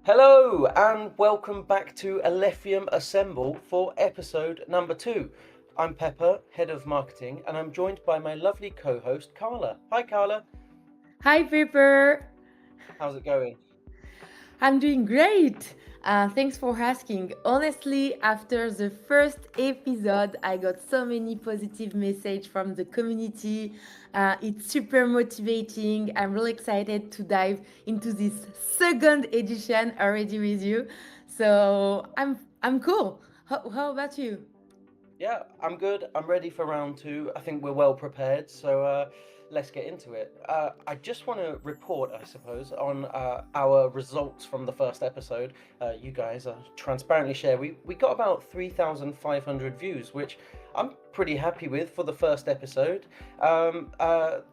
Hello and welcome back to Alephium Assemble for episode number 2. I'm Pepper, head of marketing, and I'm joined by my lovely co-host Carla. Hi Carla, Hi, Pepper. how's it going? I'm doing great. Thanks for asking. Honestly, after the first episode, I got so many positive messages from the community. It's super motivating. I'm really excited to dive into this second edition already with you. So I'm cool. How about you? Yeah, I'm good. I'm ready for round 2. I think we're well prepared, so let's get into it. I just want to report, I suppose, on our results from the first episode. You guys transparently share. We got about 3,500 views, which I'm pretty happy with for the first episode.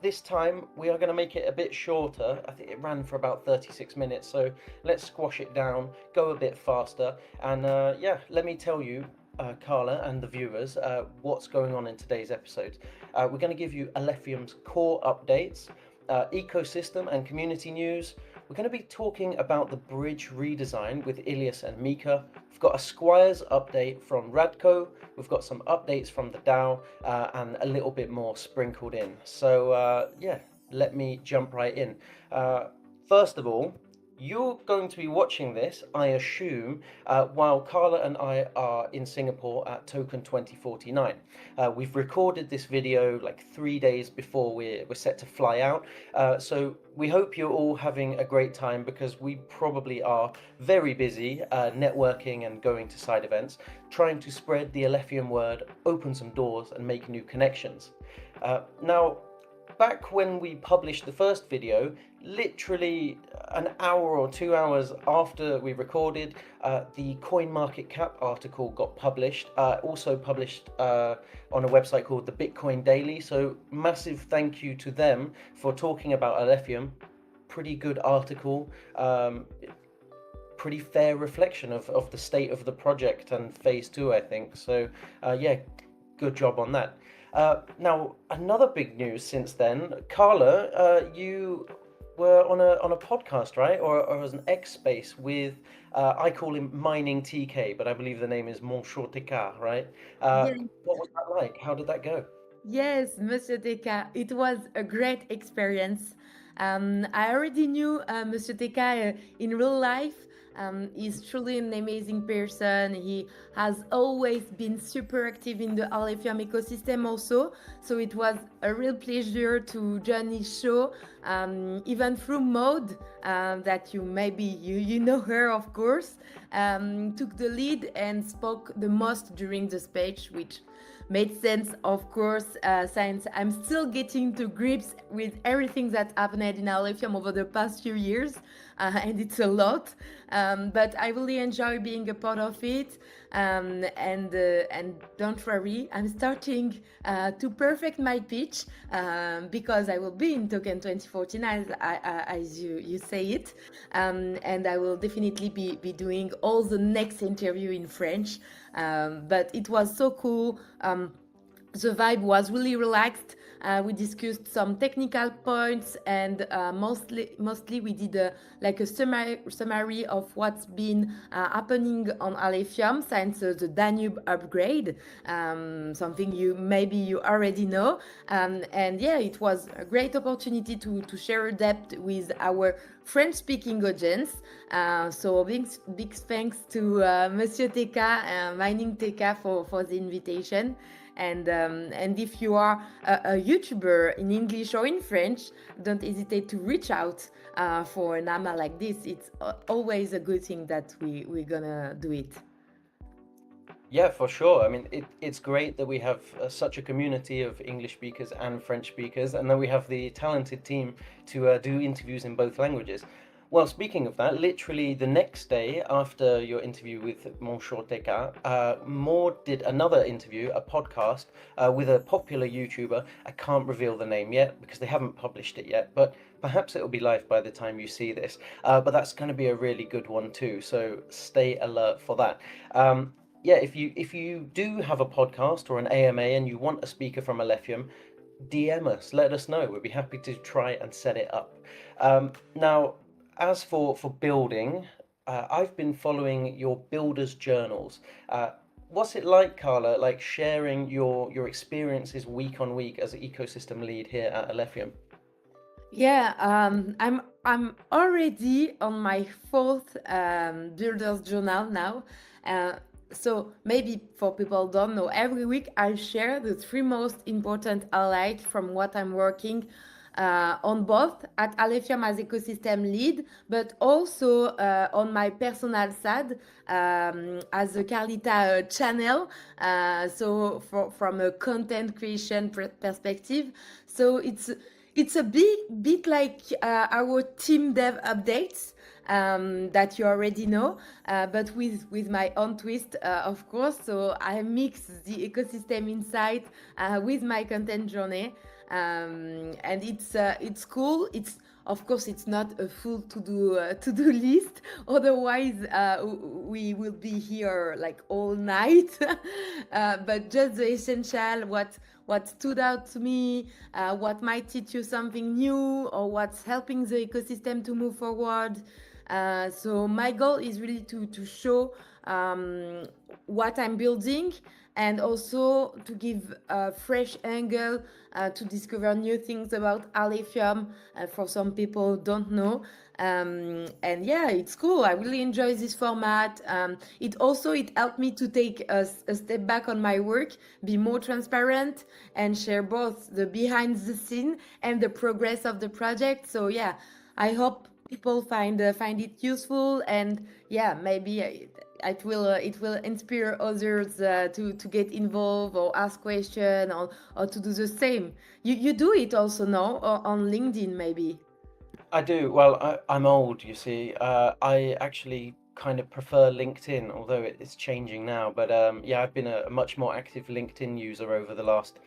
This time we are going to make it a bit shorter. I think it ran for about 36 minutes, so let's squash it down, go a bit faster, and yeah, let me tell you, Carla and the viewers, what's going on in today's episode. We're going to give you Alephium's core updates, ecosystem and community news. We're going to be talking about the bridge redesign with Ilias and Mika. We've got a Squires update from Ratko. We've got some updates from the DAO and a little bit more sprinkled in. So yeah, let me jump right in. First of all, you're going to be watching this, I assume, while Carla and I are in Singapore at Token 2049. We've recorded this video like 3 days before we're set to fly out, so we hope you're all having a great time because we probably are very busy networking and going to side events, trying to spread the Alephium word, open some doors, and make new connections. Now, back when we published the first video, literally an hour or 2 hours after we recorded, the CoinMarketCap article got published, also published on a website called the Bitcoin Daily. So massive thank you to them for talking about Alephium. Pretty good article, pretty fair reflection of the state of the project and phase 2, I think. So yeah, good job on that. Now, another big news since then, Carla, you were on a podcast, right? Or as an X space with, I call him Mining TK, but I believe the name is Monsieur TK, right? Yeah. What was that like? How did that go? Yes, Monsieur Teka, it was a great experience. I already knew Monsieur Teka in real life. He's truly an amazing person. He has always been super active in the Alephium ecosystem also. So it was a real pleasure to join his show, even through Maude, that you know her, of course, took the lead and spoke the most during the speech, which made sense, of course, since I'm still getting to grips with everything that happened in Alephium over the past few years, and it's a lot. But I really enjoy being a part of it, and don't worry, I'm starting to perfect my pitch because I will be in Token 2049, as you say it, and I will definitely be doing all the next interview in French. But it was so cool. The vibe was really relaxed. We discussed some technical points, and mostly we did like a summary of what's been happening on Alephium since the Danube upgrade, something you already know. And yeah, it was a great opportunity to share depth with our French-speaking audience. So big thanks to Monsieur Teka, Mining Teka, for the invitation. And if you are a YouTuber in English or in French, don't hesitate to reach out for an AMA like this. It's always a good thing that we're gonna do it. Yeah, for sure. I mean, it's great that we have such a community of English speakers and French speakers, and then we have the talented team to do interviews in both languages. Well, speaking of that, literally the next day after your interview with Monsieur Teka, Maud did another interview, a podcast, with a popular YouTuber. I can't reveal the name yet because they haven't published it yet, but perhaps it'll be live by the time you see this. But that's going to be a really good one too, so stay alert for that. Yeah, if you do have a podcast or an AMA and you want a speaker from Alephium, DM us, let us know. We'd be happy to try and set it up. Now, as for building, I've been following your builders journals. What's it like, Carla? Like sharing your experiences week on week as an ecosystem lead here at Alephium? Yeah, I'm already on my fourth builder's journal now. Uh, so maybe for people who don't know, every week I share the three most important highlights from what I'm working on, both at Alephium as ecosystem lead, but also on my personal side as a Carlita channel. From a content creation perspective, so it's a bit like our team dev updates that you already know, but with my own twist, of course. So I mix the ecosystem insight with my content journey, and it's cool. It's of course it's not a full to do list. Otherwise, we will be here like all night. But just the essential, what stood out to me, what might teach you something new, or what's helping the ecosystem to move forward. So my goal is really to show what I'm building, and also to give a fresh angle to discover new things about Alephium for some people who don't know. And yeah, it's cool. I really enjoy this format. It helped me to take a step back on my work, be more transparent, and share both the behind the scene and the progress of the project. So yeah, I hope people find it useful, and yeah, maybe it will inspire others to get involved or ask questions, or to do the same. You do it also now, or on LinkedIn maybe. I do. Well, I'm old, you see. I actually kind of prefer LinkedIn, although it's changing now. But yeah, I've been a much more active LinkedIn user over the last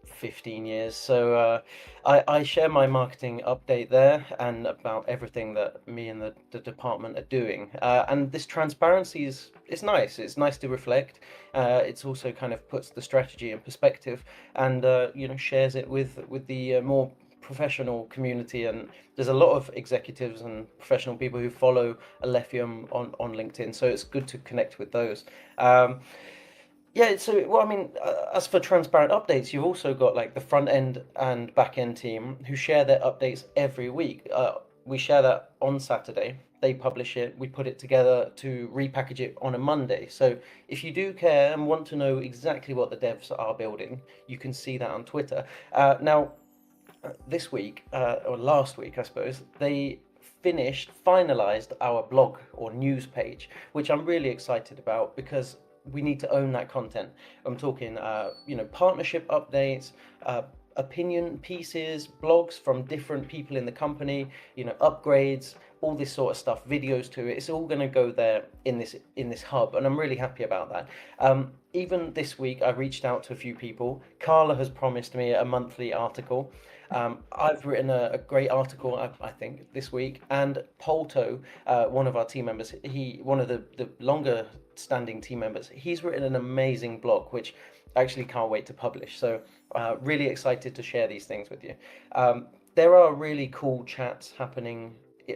15 years. So I share my marketing update there and about everything that me and the department are doing. And this transparency is nice. It's nice to reflect. It's also kind of puts the strategy in perspective, and shares it with the more professional community. And there's a lot of executives and professional people who follow Alephium on LinkedIn, so it's good to connect with those. Yeah, so well, I mean, as for transparent updates, you've also got like the front end and back end team who share their updates every week. We share that on Saturday. They publish it. We put it together to repackage it on a Monday. So if you do care and want to know exactly what the devs are building, you can see that on Twitter. Now, this week, or last week, I suppose, they finalized our blog or news page, which I'm really excited about because we need to own that content. I'm talking, partnership updates, opinion pieces, blogs from different people in the company, upgrades, all this sort of stuff, videos to it. It's all going to go there in this hub, and I'm really happy about that. Even this week, I reached out to a few people. Carla has promised me a monthly article. I've written a great article, I think, this week, and Polto, one of our team members, one of the longer standing team members, he's written an amazing blog, which I actually can't wait to publish. So really excited to share these things with you. There are really cool chats happening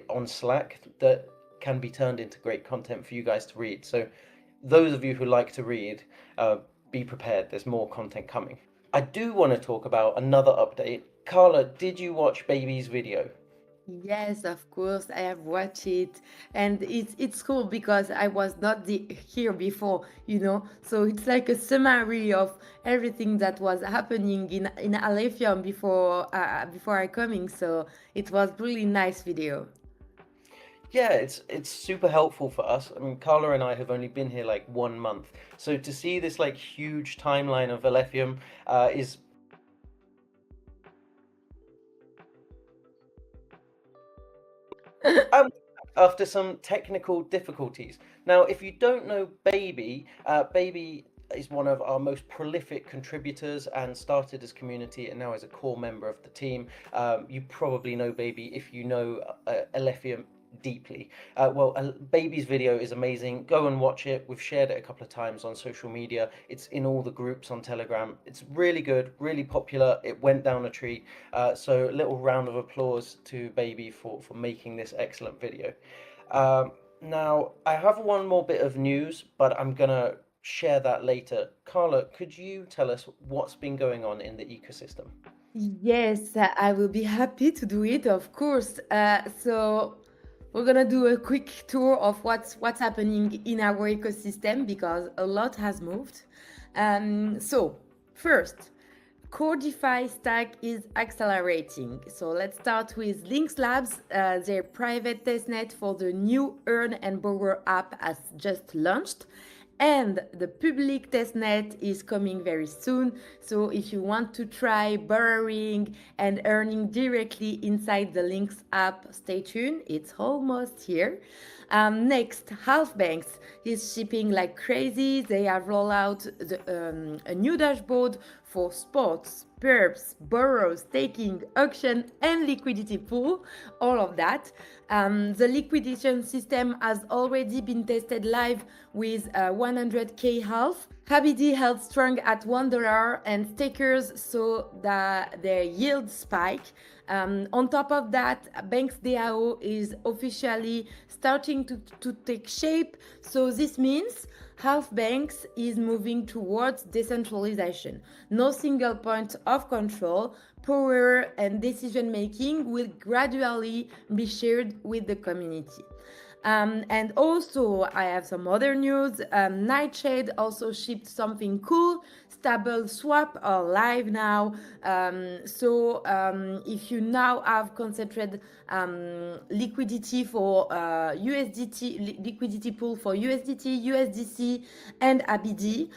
on Slack that can be turned into great content for you guys to read. So those of you who like to read, be prepared. There's more content coming. I do want to talk about another update. Carla, did you watch Baby's video? Yes, of course, I have watched it, and it's cool because I was not here before, So it's like a summary of everything that was happening in Alephium before I coming. So it was really nice video. Yeah, it's super helpful for us. I mean, Carla and I have only been here like 1 month, so to see this like huge timeline of Alephium is um, after some technical difficulties. Now, if you don't know Baby, Baby is one of our most prolific contributors and started as community and now is a core member of the team. You probably know Baby if you know Alephium deeply. Baby's video is amazing. Go and watch it. We've shared it a couple of times on social media. It's in all the groups on Telegram. It's really good, really popular. It went down a treat. So a little round of applause to Baby for making this excellent video. Now, I have one more bit of news, but I'm gonna share that later. Carla, could you tell us what's been going on in the ecosystem? Yes, I will be happy to do it, of course. So we're gonna do a quick tour of what's happening in our ecosystem because a lot has moved. So first, Core DeFi stack is accelerating. So let's start with Links Labs. Their private testnet for the new Earn and Borrow app has just launched. And the public testnet is coming very soon. So if you want to try borrowing and earning directly inside the Links app, stay tuned. It's almost here. Next, Half Banks is shipping like crazy. They have rolled out a new dashboard for sports, perps, borrow, staking, auction, and liquidity pool, all of that. The liquidation system has already been tested live with 100k half. Habidi held strong at $1 and stakers saw their yield spike. On top of that, Banks DAO is officially starting to take shape. So this means Half Banks is moving towards decentralization. No single point of control, power and decision making will gradually be shared with the community. And also, I have some other news. Nightshade also shipped something cool. Stable swap are live now. If you now have concentrated liquidity for USDT, liquidity pool for USDT, USDC, and ABD,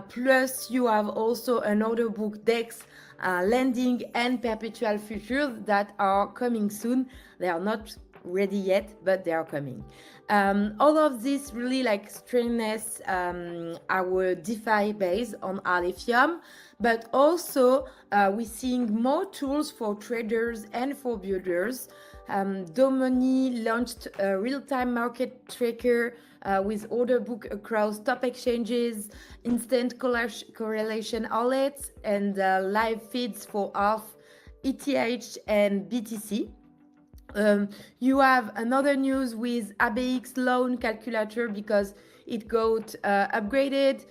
plus you have also an order book DEX. Lending and perpetual futures that are coming soon. They are not ready yet, but they are coming. All of this really like strengthens our DeFi base on Alephium, but also we're seeing more tools for traders and for builders. Domoni launched a real-time market tracker with order book across top exchanges, instant correlation alerts, and live feeds for ARF, ETH, and BTC. You have another news with ABX loan calculator because it got upgraded,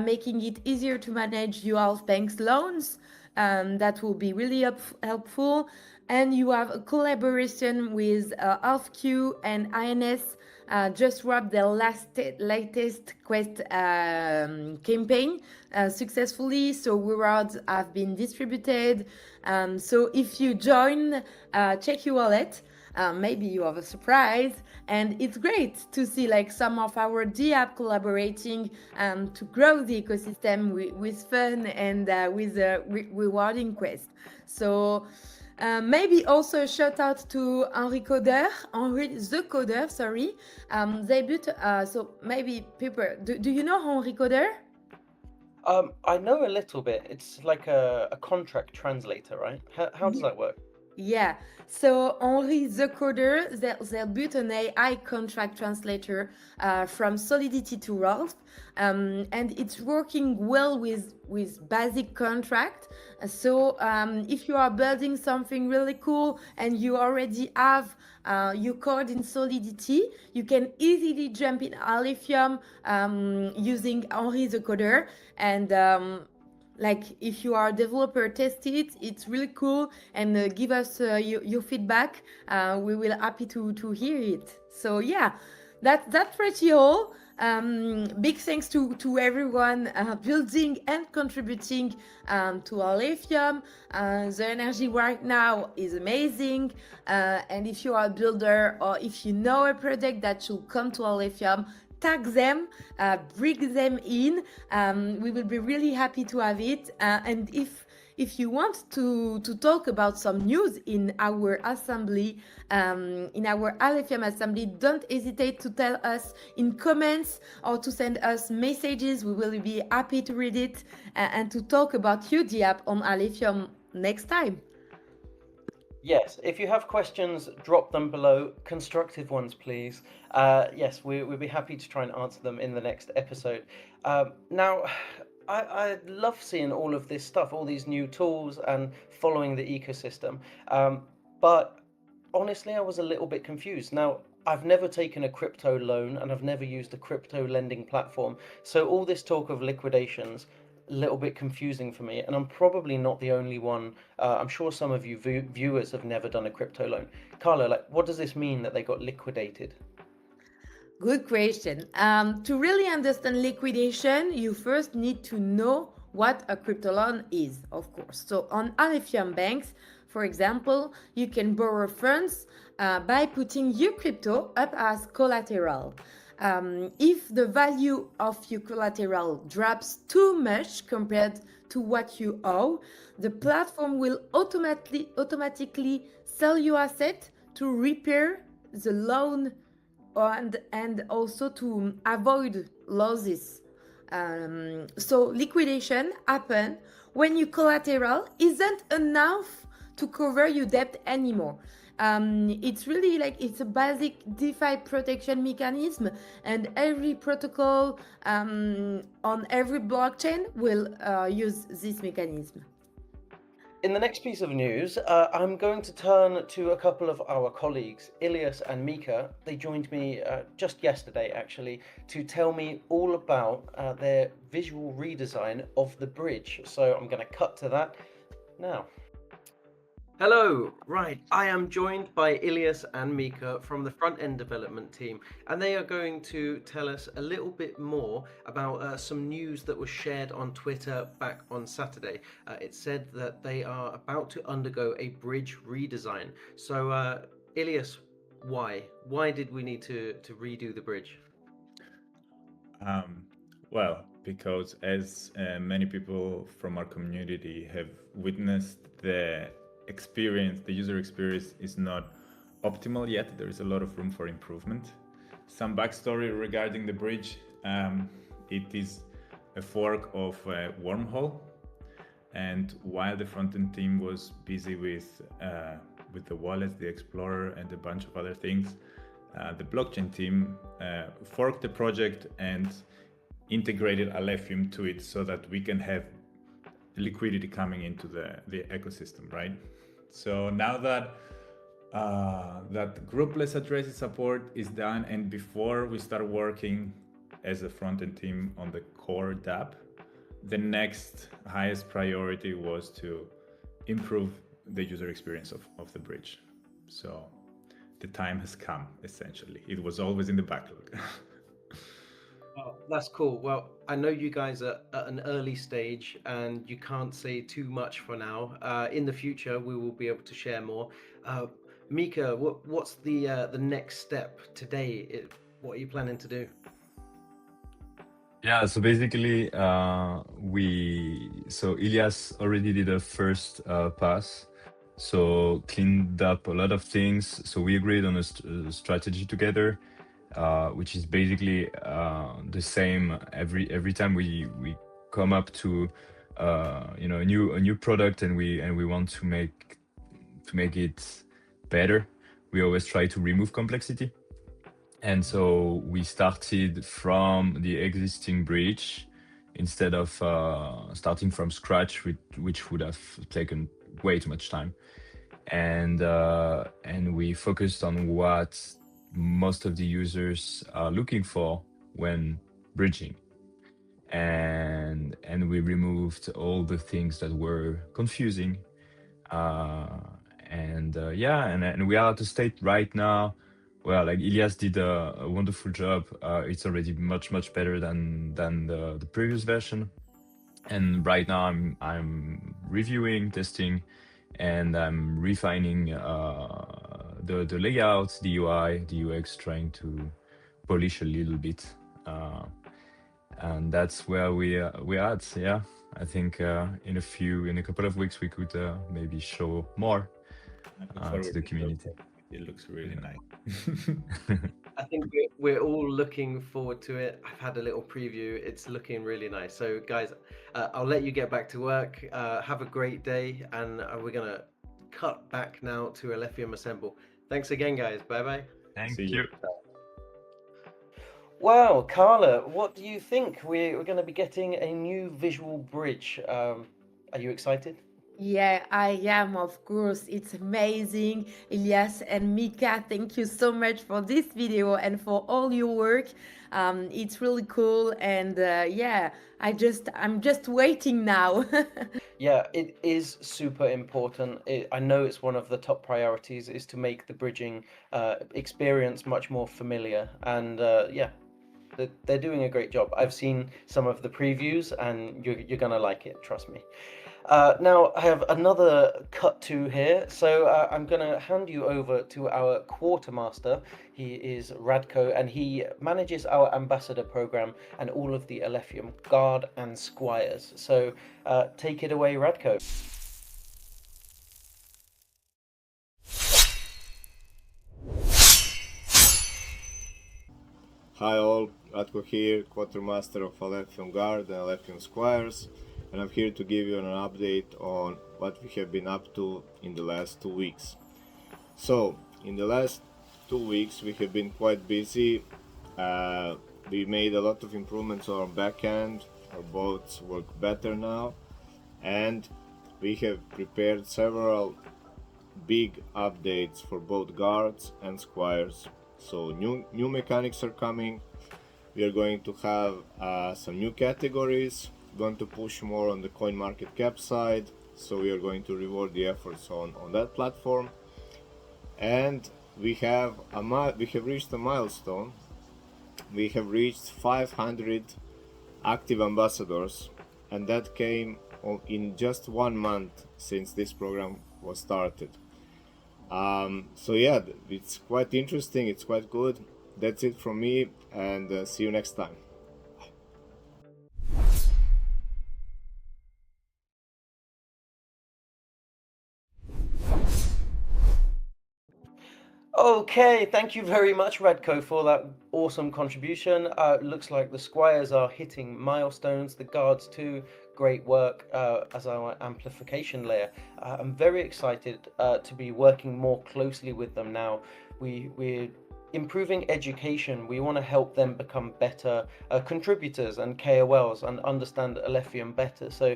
making it easier to manage your bank's loans. That will be really helpful. And you have a collaboration with AlfQ and INS. Just wrapped their latest quest campaign successfully. So rewards have been distributed. So if you join, check your wallet. Maybe you have a surprise, and it's great to see like some of our DApp collaborating to grow the ecosystem with fun and with a rewarding quest. So maybe also a shout out to Henri the Coder, sorry. They built, so maybe people, do you know Henri Coder? I know a little bit. It's like a contract translator, right? How does that work? Yeah, so Henri the Coder, they built an AI contract translator from Solidity to Rolf, and it's working well with basic contract. So if you are building something really cool and you already have your code in Solidity, you can easily jump in Alephium using Henri the Coder and like if you are a developer, test it. It's really cool, and give us your feedback. We will happy to hear it. So yeah, that's pretty all. Big thanks to everyone building and contributing to Alephium. The energy right now is amazing, and if you are a builder or if you know a project that should come to Alephium, tag them, bring them in. We will be really happy to have it. And if you want to talk about some news in our assembly, in our Alephium assembly, don't hesitate to tell us in comments or to send us messages. We will be happy to read it and to talk about UDApp on Alephium next time. Yes, if you have questions, drop them below. Constructive ones, please. Yes, we'd be happy to try and answer them in the next episode. Now, I love seeing all of this stuff, all these new tools, and following the ecosystem. But honestly, I was a little bit confused. Now, I've never taken a crypto loan and I've never used a crypto lending platform. So all this talk of liquidations, a little bit confusing for me. And I'm probably not the only one. I'm sure some of you viewers have never done a crypto loan. Carla, like, what does this mean that they got liquidated? Good question. To really understand liquidation, you first need to know what a crypto loan is, of course. So on Alephium banks, for example, you can borrow funds by putting your crypto up as collateral. If the value of your collateral drops too much compared to what you owe, the platform will automatically sell your asset to repair the loan and also to avoid losses. So liquidation happen when your collateral isn't enough to cover your debt anymore. It's really like it's a basic DeFi protection mechanism, and every protocol on every blockchain will use this mechanism. In the next piece of news, I'm going to turn to a couple of our colleagues, Ilias and Mika. They joined me just yesterday, actually, to tell me all about their visual redesign of the bridge. So I'm going to cut to that now. Hello, right, I am joined by Ilias and Mika from the front-end development team, and they are going to tell us a little bit more about some news that was shared on Twitter back on Saturday. It said that they are about to undergo a bridge redesign. So, Ilias, why? Why did we need to redo the bridge? Well, because as many people from our community have witnessed, the user experience is not optimal yet. There is a lot of room for improvement. Some backstory regarding the bridge. It is a fork of Wormhole, and while the front-end team was busy with the wallet, the Explorer, and a bunch of other things, the blockchain team forked the project and integrated Alephium to it so that we can have liquidity coming into the ecosystem, right? So now that that groupless address support is done, and before we start working as a front-end team on the core dApp, the next highest priority was to improve the user experience of the bridge. So the time has come, essentially. It was always in the backlog. Oh, that's cool. Well, I know you guys are at an early stage and you can't say too much for now. In the future, we will be able to share more. Mika, what's the next step today? What are you planning to do? Yeah, so basically, Ilias already did a first pass, so cleaned up a lot of things. So we agreed on a strategy together, which is basically the same every time we come up to a new product and we want to make it better. We always try to remove complexity. And so we started from the existing bridge instead of starting from scratch, which would have taken way too much time. And we focused on what most of the users are looking for when bridging. And we removed all the things that were confusing. And we are at a state right now. Well, like Ilias did a wonderful job. It's already much better than the previous version. And right now I'm reviewing, testing, and I'm refining the layout, the UI, the UX, trying to polish a little bit. And that's where we're at. Yeah, I think in a couple of weeks we could maybe show more to the community. It looks really nice. I think we're all looking forward to it. I've had a little preview. It's looking really nice. So guys, I'll let you get back to work. Have a great day, and we're gonna cut back now to Alephium Assemble. Thanks again, guys. Bye-bye. Thank See you. you. Wow, Carla, what do you think? We're going to be getting a new visual bridge. Are you excited? Yeah, I am, of course. It's amazing. Elias and Mika, thank you so much for this video and for all your work. It's really cool, and yeah, I'm just waiting now. Yeah, it is super important. I know it's one of the top priorities is to make the bridging experience much more familiar. And yeah, they're doing a great job. I've seen some of the previews, and you're gonna like it, trust me. Now I have another cut to here, so I'm gonna hand you over to our quartermaster. He is Radko, and he manages our ambassador program and all of the Alephium Guard and Squires. So take it away, Radko. Hi all, Ratko here, Quartermaster of Alephium Guard and Alephium Squires, and I'm here to give you an update on what we have been up to in the last 2 weeks. So, in the last 2 weeks we have been quite busy. We made a lot of improvements on our backend, our boats work better now, and we have prepared several big updates for both guards and squires. So new mechanics are coming. We are going to have some new categories. Going to push more on the coin market cap side. So we are going to reward the efforts on that platform. And we have reached a milestone. We have reached 500 active ambassadors, and that came in just 1 month since this program was started. So yeah, it's quite interesting, it's quite good. That's it from me, and see you next time. Okay, thank you very much, Radko, for that awesome contribution. Looks like the Squires are hitting milestones, the Guards too. Great work as our amplification layer. I'm very excited to be working more closely with them now. We're improving education. We want to help them become better contributors and KOLs and understand Alephium better. So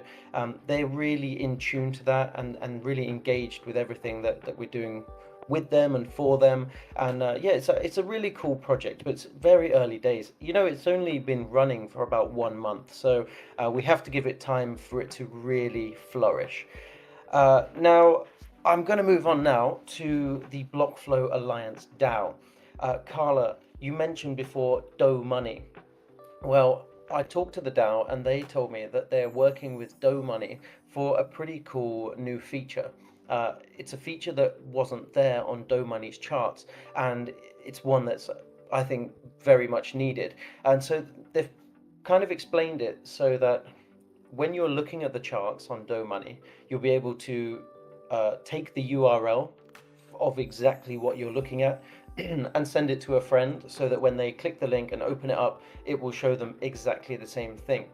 they're really in tune to that and really engaged with everything that we're doing with them and for them. And yeah, it's a really cool project, but it's very early days. You know, it's only been running for about 1 month, so we have to give it time for it to really flourish. Now I'm going to move on now to the Blockflow Alliance DAO. Carla, you mentioned before Doh money. Well, I talked to the DAO and they told me that they're working with Doh money for a pretty cool new feature. It's a feature that wasn't there on Doh money's charts, and it's one that's, I think, very much needed. And so they've kind of explained it so that when you're looking at the charts on Doh money, you'll be able to take the URL of exactly what you're looking at and send it to a friend so that when they click the link and open it up, it will show them exactly the same thing.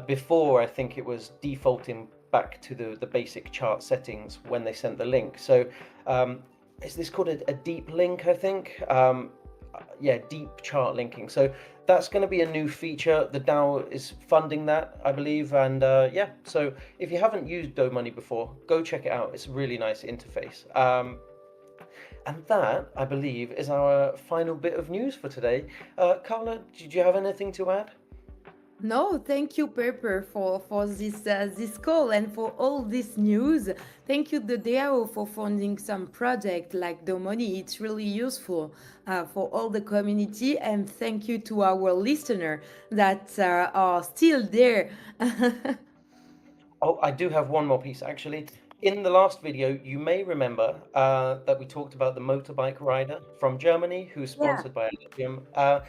Before, I think it was defaulting back to the basic chart settings when they sent the link. So is this called a deep link, I think? Yeah, deep chart linking. So that's going to be a new feature. The DAO is funding that, I believe. And yeah, so if you haven't used Doh money before, go check it out. It's a really nice interface. And that, I believe, is our final bit of news for today. Carla, did you have anything to add? No, thank you, Pepper, for this call and for all this news. Thank you, the DAO, for funding some project like the money. It's really useful for all the community, and thank you to our listener that are still there. Oh, I do have one more piece actually. In the last video, you may remember that we talked about the motorbike rider from Germany who's Yeah. sponsored by Alephium.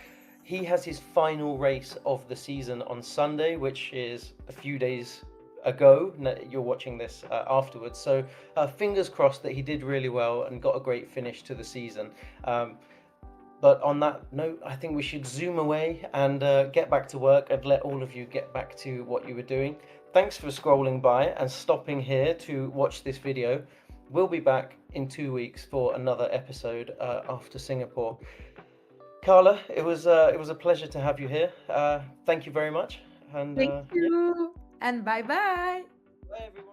He has his final race of the season on Sunday, which is a few days ago. You're watching this afterwards. So fingers crossed that he did really well and got a great finish to the season. But on that note, I think we should zoom away and get back to work and let all of you get back to what you were doing. Thanks for scrolling by and stopping here to watch this video. We'll be back in 2 weeks for another episode after Singapore. Carla, it was a pleasure to have you here. Thank you very much. And Thank yeah. you, and bye bye. Bye, everyone.